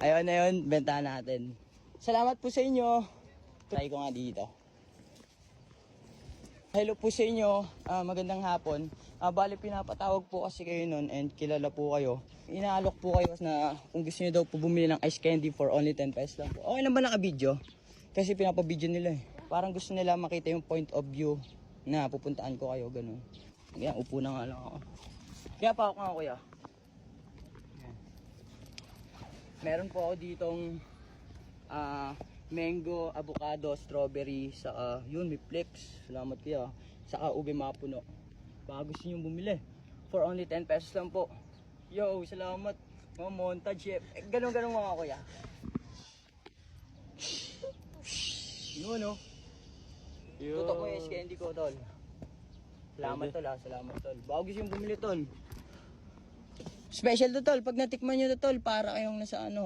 Ayun na yun, bentahan natin. Salamat po sa inyo. Try ko nga dito. Hello po sa inyo, magandang hapon. Bali pinapatawag po kasi kayo nun and kilala po kayo. Inaalok po kayo na kung gusto nyo daw po bumili ng ice candy for only 10 pesos lang po. Okay lang ba naka-video? Kasi pinapabidyo nila eh. Parang gusto nila makita yung point of view na pupuntaan ko kayo, ganun. Kaya upo na nga lang ako. Kaya pa ako nga kuya. Meron po ako ditong mango, avocado, strawberry, saka yun, may flex. Salamat kuya. Saka ube mapuno. Baka gusto nyo bumili. For only 10 pesos lang po. Yo, salamat. Mga montage eh. Ganun-ganun mga kuya. Yun no. Tutok mo yung ice candy ko tol. Salamat tol ha, salamat tol. Baka gusto nyo bumili tol. Special to tol, pag natikman nyo to tol, para kayong nasa ano.